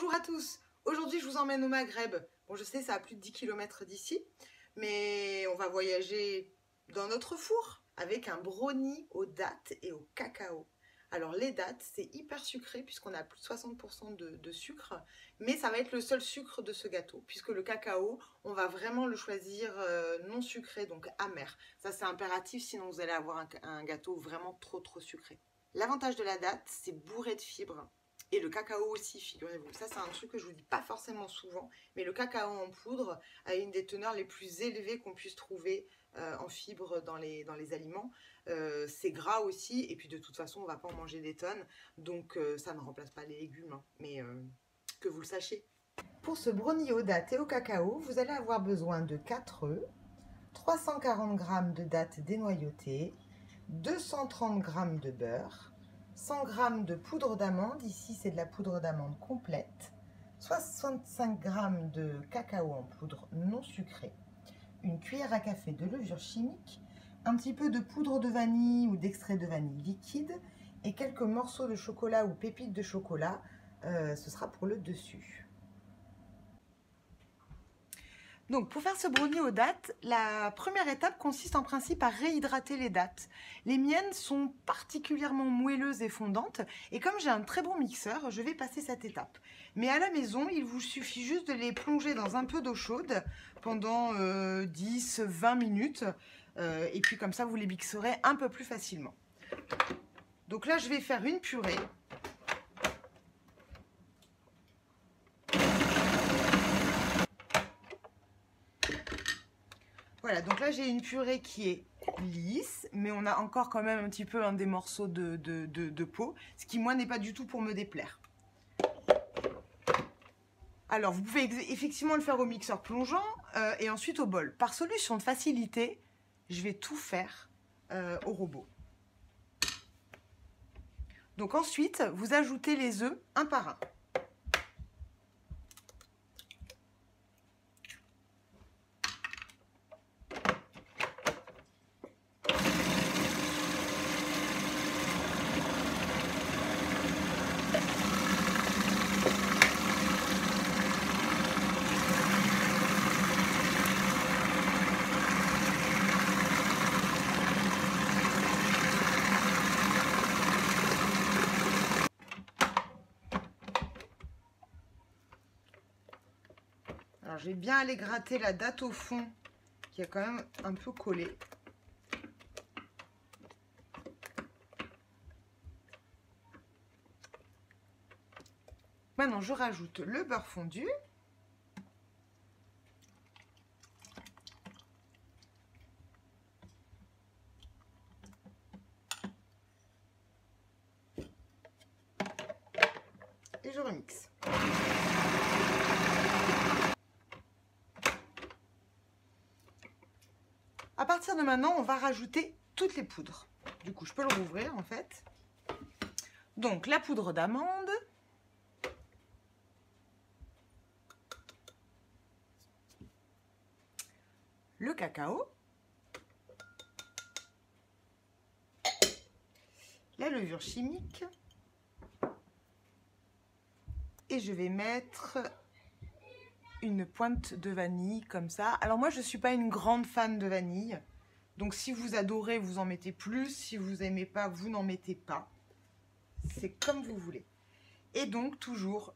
Bonjour à tous, aujourd'hui je vous emmène au Maghreb. Bon, je sais, ça a plus de 10 km d'ici, mais on va voyager dans notre four avec un brownie aux dattes et au cacao. Alors les dattes, c'est hyper sucré puisqu'on a plus de 60% de sucre, mais ça va être le seul sucre de ce gâteau, puisque le cacao, on va vraiment le choisir non sucré, donc amer. Ça c'est impératif, sinon vous allez avoir un gâteau vraiment trop sucré. L'avantage de la date, c'est bourré de fibres. Et le cacao aussi, figurez-vous. Ça, c'est un truc que je vous dis pas forcément souvent, mais le cacao en poudre a une des teneurs les plus élevées qu'on puisse trouver en fibres dans les aliments. C'est gras aussi, et puis de toute façon, on va pas en manger des tonnes, donc ça ne remplace pas les légumes, hein, mais que vous le sachiez. Pour ce brownie aux dattes et au cacao, vous allez avoir besoin de 4 œufs, 340 g de dattes dénoyautées, 230 g de beurre, 100 g de poudre d'amande, ici c'est de la poudre d'amande complète, 65 g de cacao en poudre non sucrée, une cuillère à café de levure chimique, un petit peu de poudre de vanille ou d'extrait de vanille liquide et quelques morceaux de chocolat ou pépites de chocolat, ce sera pour le dessus. Donc pour faire ce brownie aux dattes, la première étape consiste en principe à réhydrater les dattes. Les miennes sont particulièrement moelleuses et fondantes, et comme j'ai un très bon mixeur, je vais passer cette étape. Mais à la maison, il vous suffit juste de les plonger dans un peu d'eau chaude pendant 10-20 minutes, et puis comme ça vous les mixerez un peu plus facilement. Donc là je vais faire une purée. Voilà, donc là j'ai une purée qui est lisse, mais on a encore quand même un petit peu des morceaux de peau, ce qui moi n'est pas du tout pour me déplaire. Alors vous pouvez effectivement le faire au mixeur plongeant et ensuite au bol. Par solution de facilité, je vais tout faire au robot. Donc ensuite, vous ajoutez les œufs un par un. Alors je vais bien aller gratter la date au fond qui est quand même un peu collée. Maintenant je rajoute le beurre fondu. Et je remixe. À partir de maintenant, on va rajouter toutes les poudres. Du coup, je peux le rouvrir en fait. Donc, la poudre d'amande. Le cacao. La levure chimique. Et je vais mettre une pointe de vanille comme ça. Alors moi je ne suis pas une grande fan de vanille, donc si vous adorez vous en mettez plus, si vous n'aimez pas vous n'en mettez pas, c'est comme vous voulez. Et donc toujours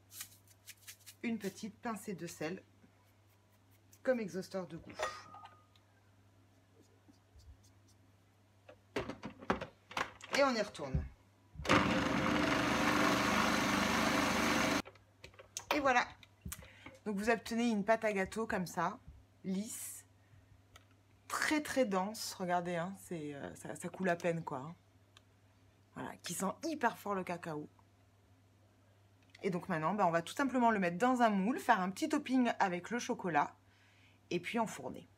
une petite pincée de sel comme exhausteur de goût. Et on y retourne. Et voilà. Donc vous obtenez une pâte à gâteau comme ça, lisse, très dense. Regardez, hein, ça coule à peine quoi. Voilà, qui sent hyper fort le cacao. Et donc maintenant, on va tout simplement le mettre dans un moule, faire un petit topping avec le chocolat et puis enfourner.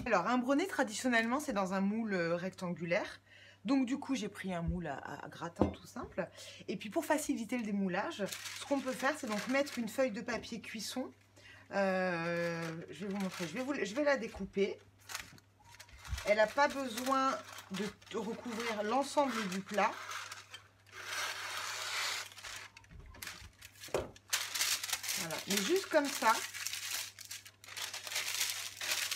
Alors un brownie traditionnellement c'est dans un moule rectangulaire. Donc du coup j'ai pris un moule à gratin tout simple. Et puis pour faciliter le démoulage, ce qu'on peut faire c'est donc mettre une feuille de papier cuisson. Je vais vous montrer, je vais la découper. Elle n'a pas besoin de recouvrir l'ensemble du plat. Voilà, mais juste comme ça.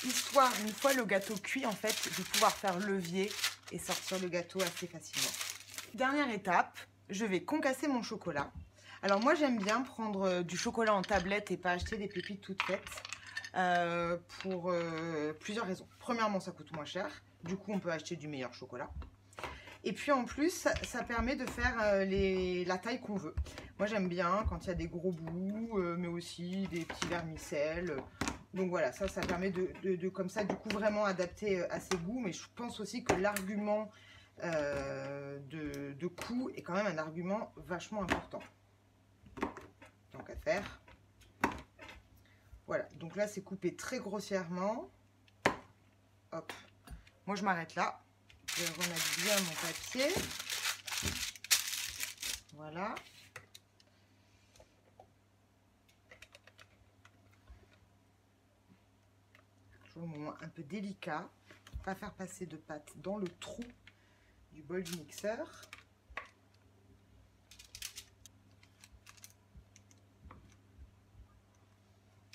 Histoire, une fois le gâteau cuit, en fait, de pouvoir faire levier et sortir le gâteau assez facilement. Dernière étape, je vais concasser mon chocolat. Alors moi, j'aime bien prendre du chocolat en tablette et pas acheter des pépites toutes faites pour plusieurs raisons. Premièrement, ça coûte moins cher. Du coup, on peut acheter du meilleur chocolat. Et puis en plus, ça permet de faire la taille qu'on veut. Moi, j'aime bien quand il y a des gros bouts, mais aussi des petits vermicelles. Donc voilà, ça permet de comme ça, du coup, vraiment adapter à ses goûts. Mais je pense aussi que l'argument de coût est quand même un argument vachement important. Tant qu'à faire. Voilà, donc là, c'est coupé très grossièrement. Hop, moi, je m'arrête là. Je vais remettre bien mon papier. Voilà. Toujours un moment un peu délicat. Pas faire passer de pâte dans le trou du bol du mixeur.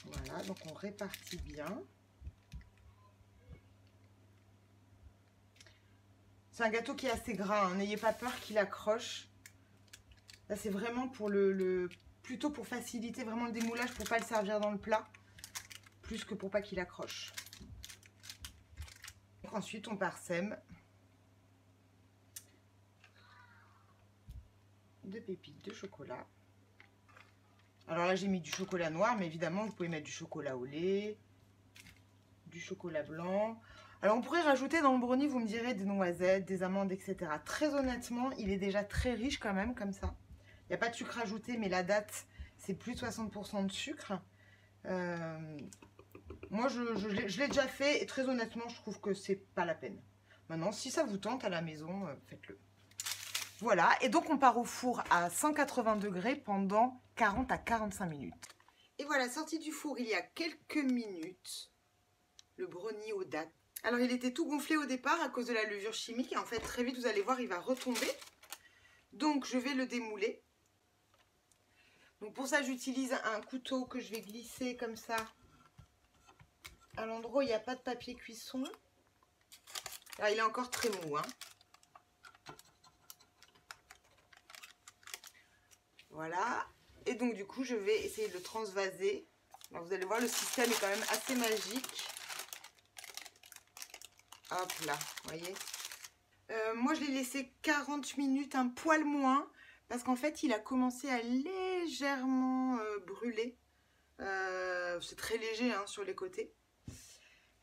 Voilà, donc on répartit bien. C'est un gâteau qui est assez gras, hein. N'ayez pas peur qu'il accroche. Là, c'est vraiment pour plutôt pour faciliter vraiment le démoulage, pour pas le servir dans le plat, plus que pour pas qu'il accroche. Donc, ensuite, on parsème de pépites de chocolat. Alors là, j'ai mis du chocolat noir, mais évidemment, vous pouvez mettre du chocolat au lait, du chocolat blanc. Alors, on pourrait rajouter dans le brownie, vous me direz, des noisettes, des amandes, etc. Très honnêtement, il est déjà très riche quand même, comme ça. Il n'y a pas de sucre ajouté, mais la date, c'est plus de 60% de sucre. Moi, je l'ai déjà fait et très honnêtement, je trouve que c'est pas la peine. Maintenant, si ça vous tente à la maison, faites-le. Voilà, et donc on part au four à 180 degrés pendant 40 à 45 minutes. Et voilà, sorti du four il y a quelques minutes, le brownie aux dattes. Alors il était tout gonflé au départ à cause de la levure chimique et en fait très vite vous allez voir il va retomber. Donc je vais le démouler. Donc pour ça j'utilise un couteau que je vais glisser comme ça à l'endroit où il n'y a pas de papier cuisson. Alors il est encore très mou, hein. Voilà. Et donc du coup je vais essayer de le transvaser. Alors, vous allez voir le système est quand même assez magique. Hop là, vous voyez. Moi je l'ai laissé 40 minutes, un poil moins. Parce qu'en fait il a commencé à légèrement brûler. C'est très léger hein, sur les côtés.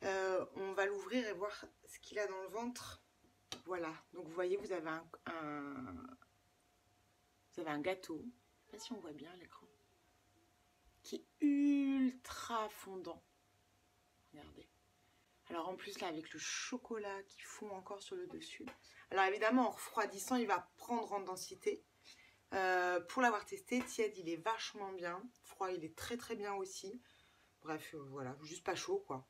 On va l'ouvrir et voir ce qu'il a dans le ventre. Voilà, donc vous voyez, vous avez un gâteau. Je ne sais pas si on voit bien à l'écran. Qui est ultra fondant. Regardez. Alors en plus là, avec le chocolat qui fond encore sur le dessus. Alors évidemment, en refroidissant, il va prendre en densité. Pour l'avoir testé, tiède, il est vachement bien. Froid, il est très très bien aussi. Bref, voilà, juste pas chaud quoi.